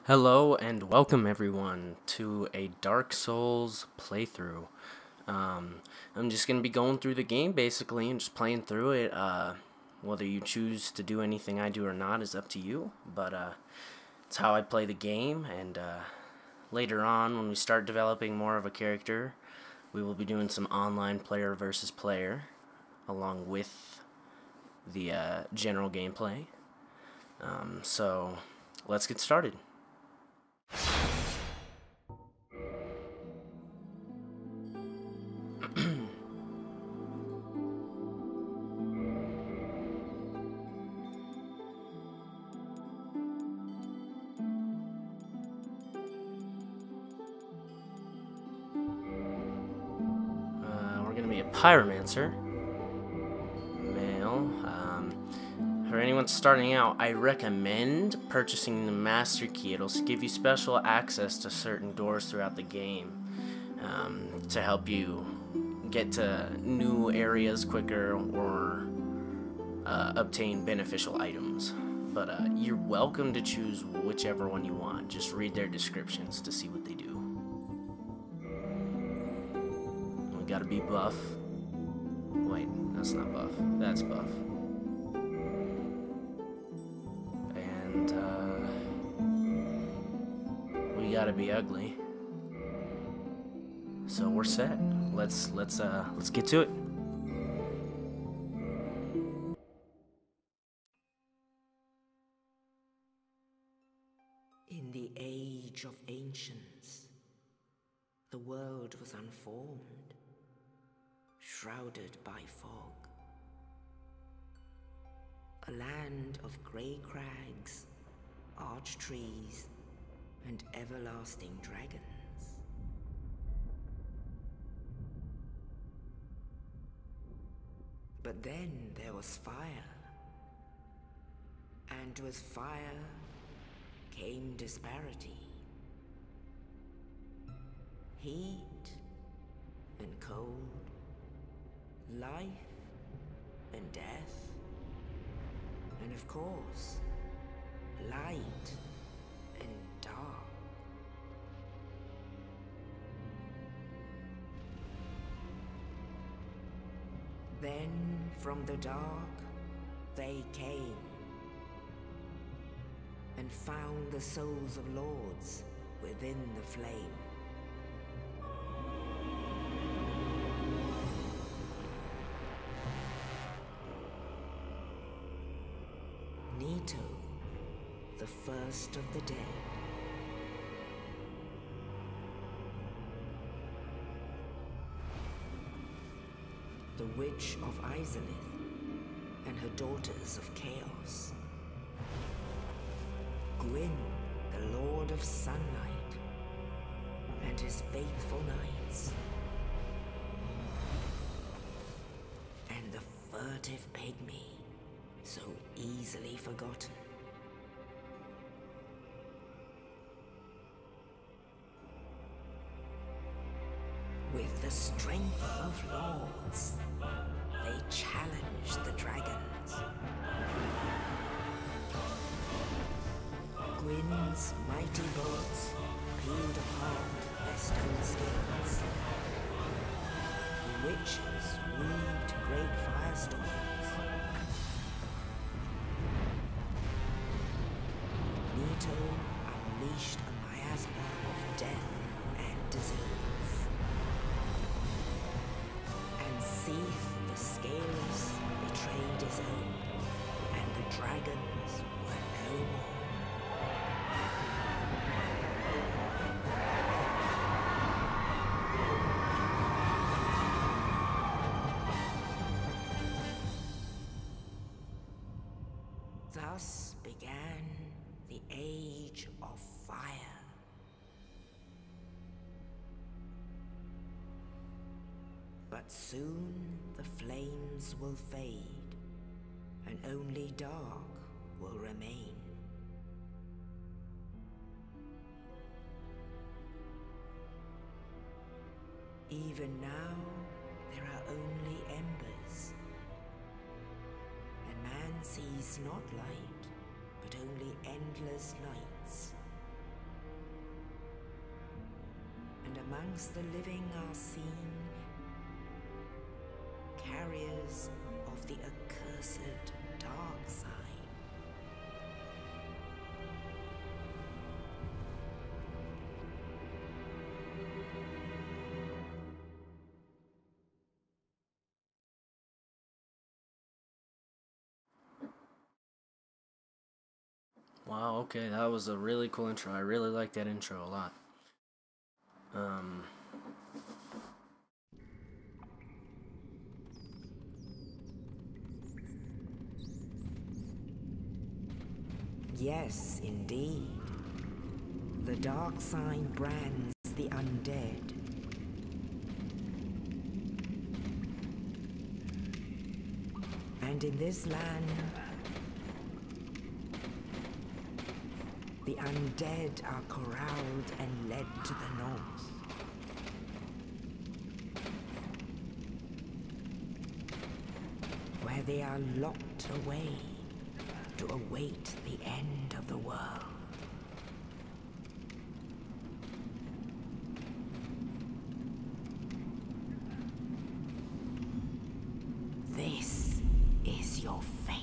Hello and welcome everyone to a Dark Souls playthrough. I'm just going to be going through the game basically and just playing through it. Whether you choose to do anything I do or not is up to you, but it's how I play the game, and later on when we start developing more of a character, we will be doing some online player versus player along with the general gameplay. So let's get started. We're gonna be a pyromancer, male. For anyone starting out, I recommend purchasing the master key. It'll give you special access to certain doors throughout the game, to help you get to new areas quicker or obtain beneficial items. But you're welcome to choose whichever one you want. Just read their descriptions to see what they do. We gotta be buff. Wait, that's not buff. That's buff. And we gotta be ugly. So we're set. Let's get to it. In the age of ancients, the world was unformed, shrouded by fog. A land of grey crags, arch trees, and everlasting dragons. But then there was fire, and with fire came disparity. Heat and cold, life and death, and of course, light and dark. Then from the dark they came and found the souls of lords within the flame. Nito, the first of the dead. The Witch of Asylum and her daughters of chaos. Gwyn, the Lord of Sunlight, and his faithful knights. And the furtive pygmy, so easily forgotten. With the strength of lords, they challenged the dragons. Gwyn's mighty bolts peeled apart their stone skins. The witches weaved great firestorms. Nito unleashed a miasma of death and disease. And Seath the Scaleless betrayed his own, and the dragons were no more. Thus began the Age of Fire. But soon the flames will fade, and only dark will remain. Even now, there are only embers, and man sees not light, but only endless nights. and amongst the living are seen carriers of the accursed dark sign. Wow, okay, that was a really cool intro. I really like that intro a lot. Yes, indeed. The dark sign brands the undead. And in this land, the undead are corralled and led to the north. Where they are locked away to await the end of the world. This is your fate.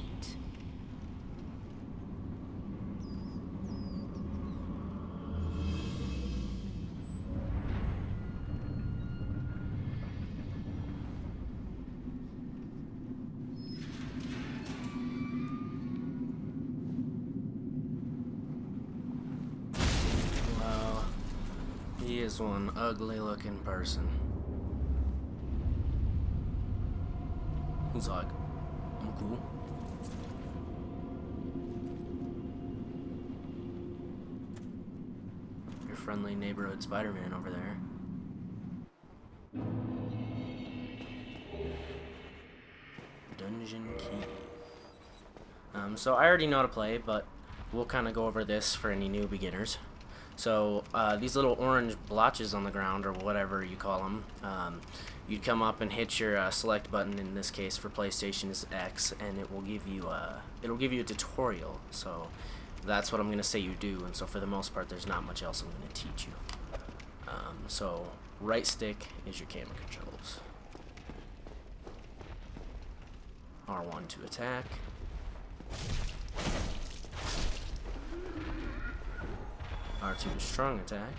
He is one ugly looking person. He's like, I'm cool. Your friendly neighborhood Spider-Man over there. Dungeon key. So I already know how to play, but we'll kind of go over this for any new beginners. So these little orange blotches on the ground, or whatever you call them, you'd come up and hit your select button. In this case, for PlayStation, is X, and it will give you a tutorial. So that's what I'm gonna say you do. And so for the most part, there's not much else I'm gonna teach you. So right stick is your camera controls. R1 to attack. R2 is strong attack.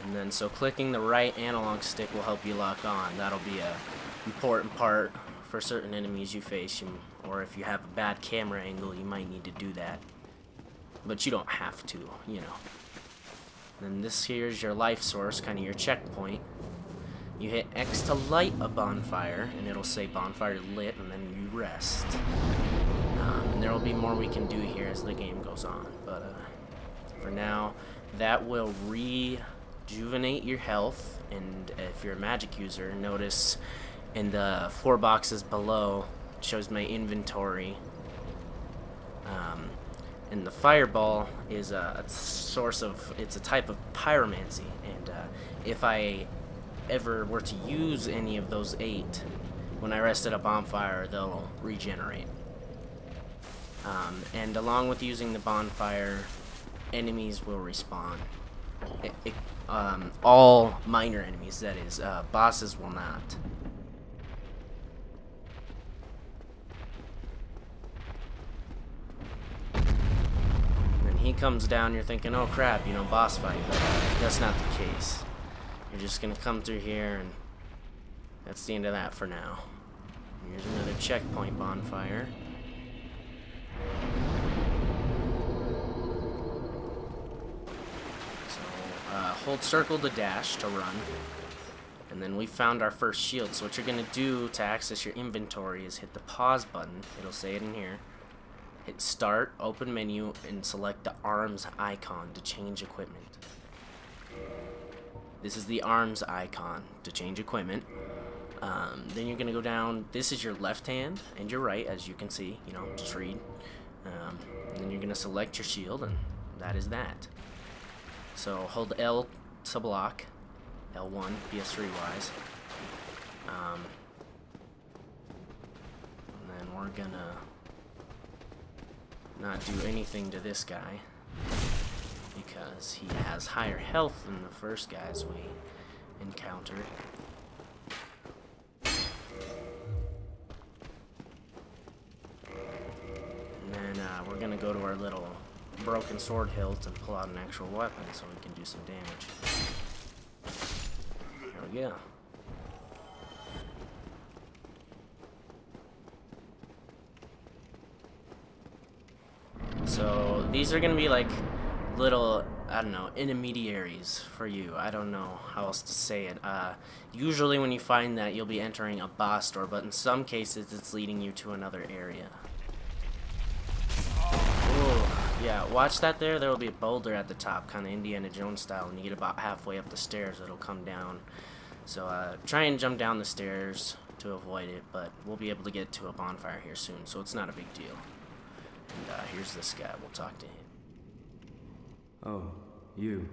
And then so clicking the right analog stick will help you lock on. That'll be a important part for certain enemies you face, or if you have a bad camera angle, you might need to do that. But you don't have to, you know. Then this here is your life source, kind of your checkpoint. You hit X to light a bonfire, and it'll say bonfire lit, and then you rest. And there will be more we can do here as the game goes on. But for now, that will rejuvenate your health. And if you're a magic user, notice in the 4 boxes below, it shows my inventory. And the fireball is it's a type of pyromancy, and if I ever were to use any of those 8, when I rest at a bonfire, they'll regenerate. And along with using the bonfire, enemies will respawn. All minor enemies, that is, bosses will not. He comes down, you're thinking, oh crap, you know, boss fight, but that's not the case. You're just gonna come through here, and that's the end of that for now. Here's another checkpoint bonfire. So, hold circle to dash to run. And then we found our first shield, so what you're gonna do to access your inventory is hit the pause button. It'll say it in here. Hit start, open menu, and select the arms icon to change equipment. This is the arms icon to change equipment. Then you're going to go down. This is your left hand and your right, as you can see. You know, just read. And then you're going to select your shield, and that is that. So hold L to block, L1, PS3 wise. And then we're gonna not do anything to this guy because he has higher health than the first guys we encountered. And then we're gonna go to our little broken sword hilt and pull out an actual weapon so we can do some damage. There we go. So these are gonna be like little, I don't know, intermediaries for you. I don't know how else to say it. Usually when you find that, you'll be entering a boss door, but in some cases it's leading you to another area. Ooh, yeah, watch that there. There will be a boulder at the top, kind of Indiana Jones style. When you get about halfway up the stairs, it'll come down. So try and jump down the stairs to avoid it, but we'll be able to get to a bonfire here soon, so it's not a big deal. And here's this guy. We'll talk to him. Oh, you.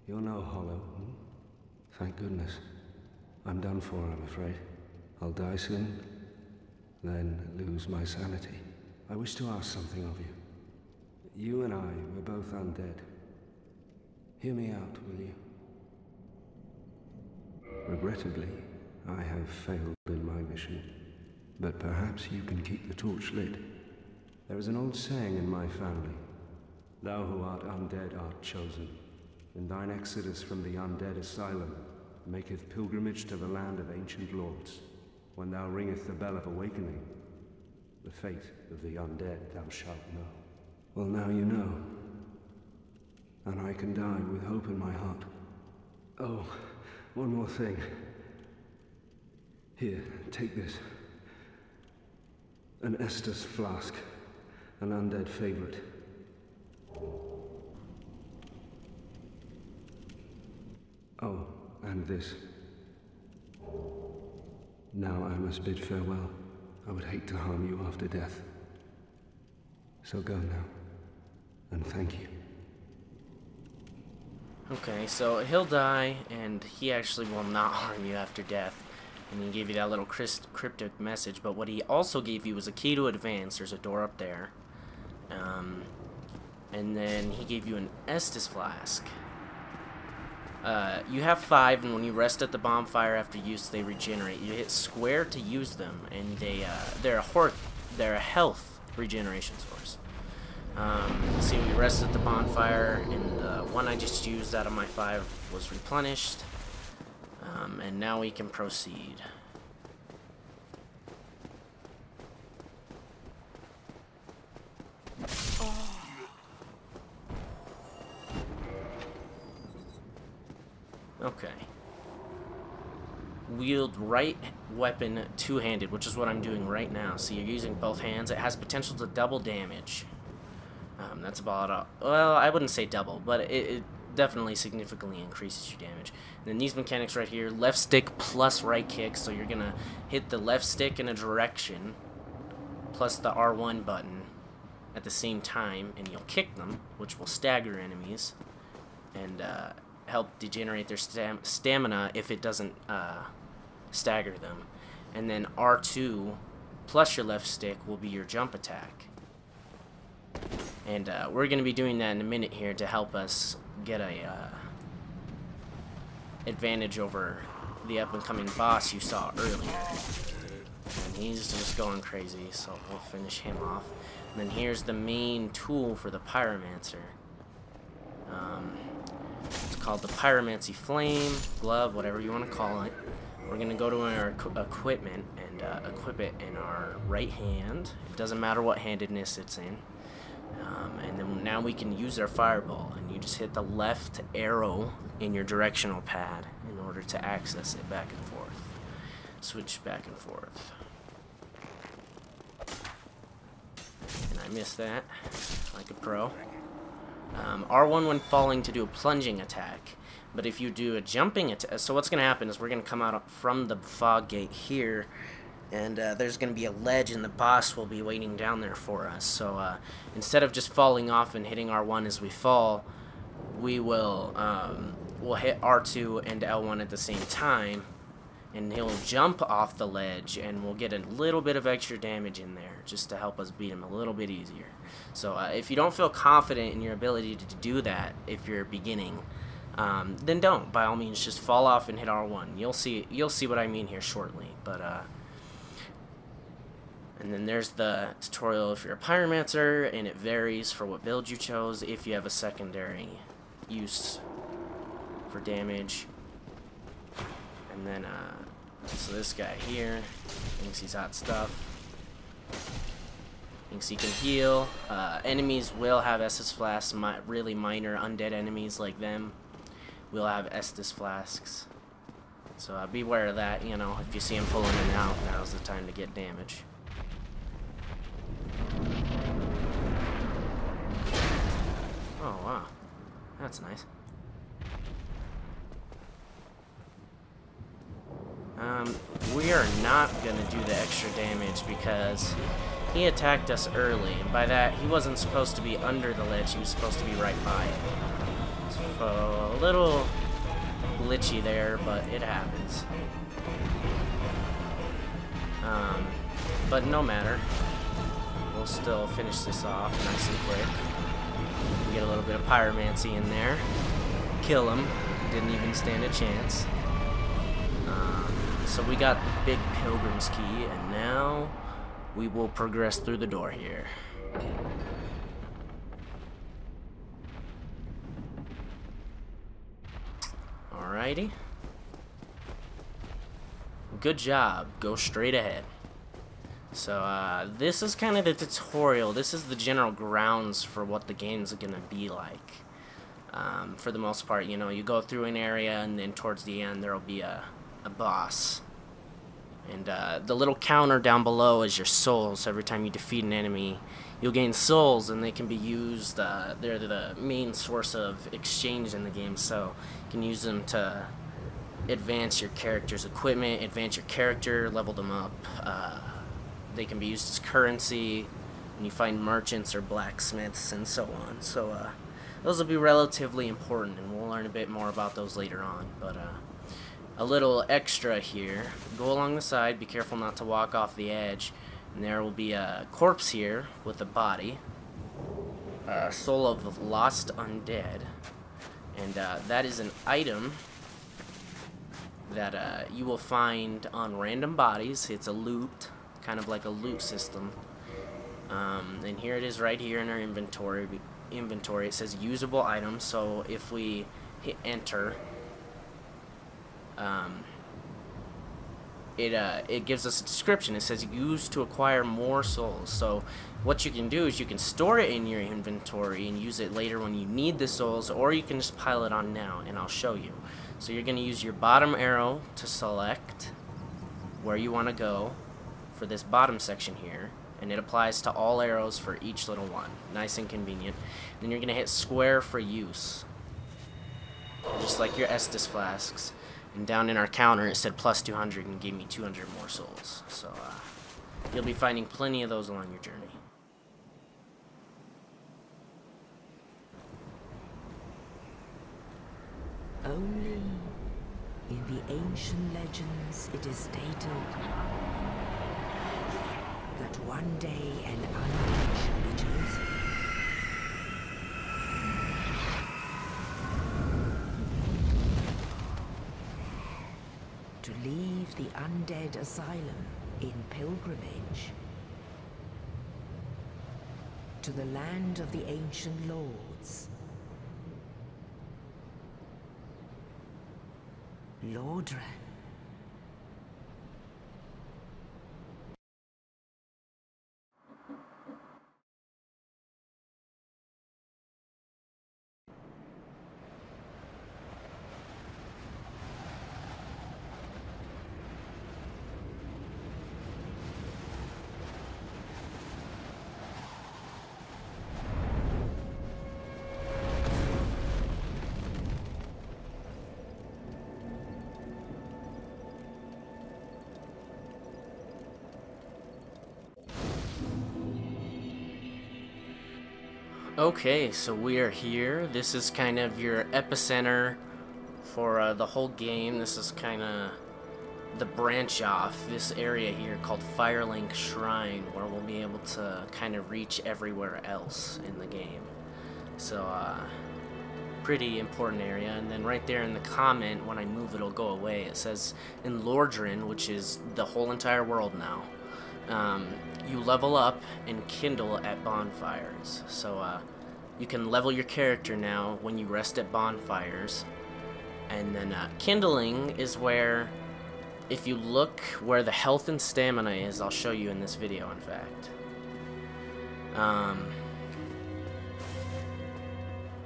You're no hollow, hmm? Thank goodness. I'm done for, I'm afraid. I'll die soon, then lose my sanity. I wish to ask something of you. You and I, we're both undead. Hear me out, will you? Regrettably, I have failed in my mission, but perhaps you can keep the torch lit. There is an old saying in my family. Thou who art undead art chosen, and thine exodus from the undead asylum maketh pilgrimage to the land of ancient lords. When thou ringeth the bell of awakening, the fate of the undead thou shalt know. Well, now you know, and I can die with hope in my heart. Oh, one more thing. Here, take this. An Estus flask, an undead favorite. Oh, and this. Now I must bid farewell. I would hate to harm you after death. So go now, and thank you. Okay, so he'll die, and he actually will not harm you after death. And he gave you that little cryptic message, but what he also gave you was a key to advance. There's a door up there. And then he gave you an Estus flask. You have 5, and when you rest at the bonfire after use, they regenerate. You hit square to use them, and they're a health regeneration source. See, we rest at the bonfire, and the one I just used out of my 5 was replenished. And now we can proceed. Okay. Wield right weapon two-handed, which is what I'm doing right now. So you're using both hands. It has potential to double damage. That's about all. Well, I wouldn't say double, but it definitely significantly increases your damage. And then these mechanics right here, left stick plus right kick, so you're gonna hit the left stick in a direction plus the R1 button at the same time, and you'll kick them, which will stagger enemies and help degenerate their stamina if it doesn't stagger them. And then R2 plus your left stick will be your jump attack. And we're going to be doing that in a minute here to help us get a advantage over the up-and-coming boss you saw earlier. And he's just going crazy, so we'll finish him off. And then here's the main tool for the Pyromancer. It's called the Pyromancy Flame, Glove, whatever you want to call it. We're going to go to our equipment and equip it in our right hand. It doesn't matter what handedness it's in. And then now we can use our fireball, and you just hit the left arrow in your directional pad in order to access it back and forth. Switch back and forth. And I missed that, like a pro. R1 when falling to do a plunging attack, but if you do a jumping attack, so what's going to happen is we're going to come out from the fog gate here, and there's going to be a ledge, and the boss will be waiting down there for us. So instead of just falling off and hitting R1 as we fall, we will we'll hit R2 and L1 at the same time, and he'll jump off the ledge, and we'll get a little bit of extra damage in there just to help us beat him a little bit easier. So if you don't feel confident in your ability to do that, if you're beginning, then don't. By all means, just fall off and hit R1. You'll see what I mean here shortly. But and then there's the tutorial if you're a pyromancer, and it varies for what build you chose. If you have a secondary use for damage. And then, so this guy here thinks he's hot stuff. Thinks he can heal. Enemies will have Estus flasks. Really minor undead enemies like them will have Estus flasks. So beware of that. You know, if you see him pulling in and out, now's the time to get damage. Oh wow, that's nice. We are not gonna do the extra damage because he attacked us early, and by that, he wasn't supposed to be under the ledge, he was supposed to be right by it. So, a little glitchy there, but it happens. But no matter. We'll still finish this off nice and quick. Get a little bit of pyromancy in there. Kill him. Didn't even stand a chance. So we got the big pilgrim's key, and now we will progress through the door here. Alrighty. Good job. Go straight ahead. So this is kind of the tutorial. This is the general grounds for what the game's gonna be like. For the most part, you know, you go through an area, and then towards the end there'll be a boss. And the little counter down below is your souls. Every time you defeat an enemy, you'll gain souls, and they can be used. They're the main source of exchange in the game, so you can use them to advance your character's equipment, advance your character, level them up. They can be used as currency when you find merchants or blacksmiths and so on. So those will be relatively important, and we'll learn a bit more about those later on. But a little extra here. Go along the side, be careful not to walk off the edge, and there will be a corpse here with a body. Soul of Lost Undead. And that is an item that you will find on random bodies. It's a loot, kind of like a loot system. And here it is right here in our inventory. It says usable items, so if we hit enter, it gives us a description. It says used to acquire more souls. So what you can do is you can store it in your inventory and use it later when you need the souls, or you can just pile it on now, and I'll show you. So you're going to use your bottom arrow to select where you want to go for this bottom section here, and it applies to all arrows for each little one. Nice and convenient. Then you're going to hit square for use, just like your Estus flasks. And down in our counter it said plus 200 and gave me 200 more souls. So you'll be finding plenty of those along your journey. Only in the ancient legends it is stated that one day an undead shall be chosen. To leave the undead asylum in pilgrimage to the land of the ancient lords. Lordran. Okay, so we are here. This is kind of your epicenter for the whole game. This is kind of the branch off, this area here called Firelink Shrine, where we'll be able to kind of reach everywhere else in the game. So, pretty important area. And then right there in the comment, when I move it'll go away, it says in Lordran, which is the whole entire world now, you level up and kindle at bonfires. So you can level your character now when you rest at bonfires. And then kindling is where, if you look where the health and stamina is, I'll show you in this video, in fact.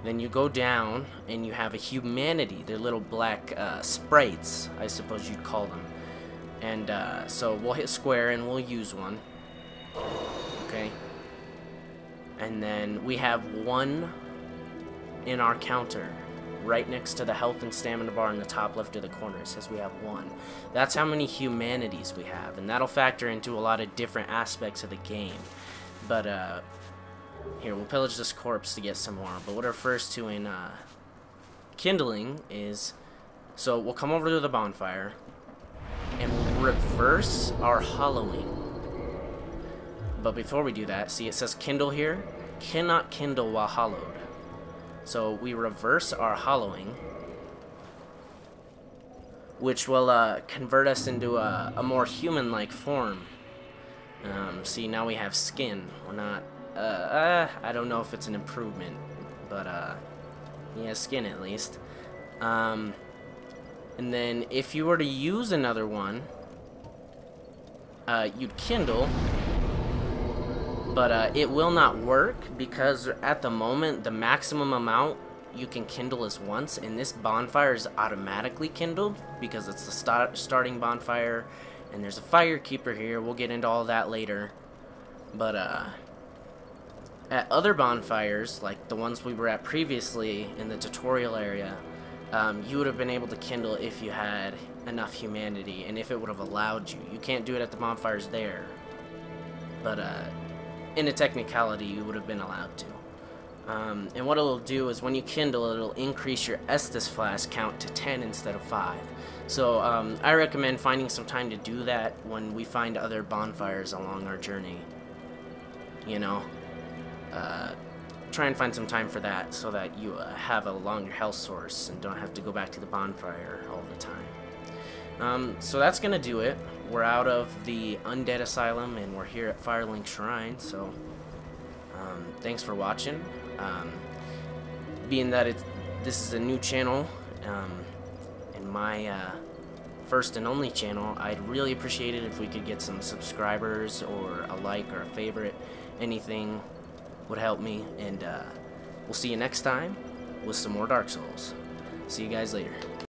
Then you go down and you have a humanity. They're little black sprites, I suppose you'd call them. And so we'll hit square and we'll use one. Okay. And then we have one in our counter, right next to the health and stamina bar in the top left of the corner. It says we have one. That's how many humanities we have, and that'll factor into a lot of different aspects of the game. But here, we'll pillage this corpse to get some more. But what our first two in kindling is, so we'll come over to the bonfire and we'll reverse our hollowing. But before we do that, see it says kindle here, cannot kindle while hollowed. So we reverse our hollowing, which will convert us into a more human-like form. See, now we have skin. We're not, I don't know if it's an improvement, but he has skin at least. And then if you were to use another one, you'd kindle, but it will not work because at the moment the maximum amount you can kindle is once, and this bonfire is automatically kindled because it's the starting bonfire, and there's a firekeeper here. We'll get into all that later. But at other bonfires, like the ones we were at previously in the tutorial area, you would have been able to kindle if you had enough humanity and if it would have allowed you. You can't do it at the bonfires there, but in a technicality, you would have been allowed to. And what it'll do is when you kindle, it'll increase your Estus flask count to 10 instead of 5. So I recommend finding some time to do that when we find other bonfires along our journey. You know, try and find some time for that so that you have a longer health source and don't have to go back to the bonfire all the time. So that's gonna do it. We're out of the Undead Asylum and we're here at Firelink Shrine, so thanks for watching. Being that this is a new channel and my first and only channel, I'd really appreciate it if we could get some subscribers or a like or a favorite. Anything would help me, and we'll see you next time with some more Dark Souls. See you guys later.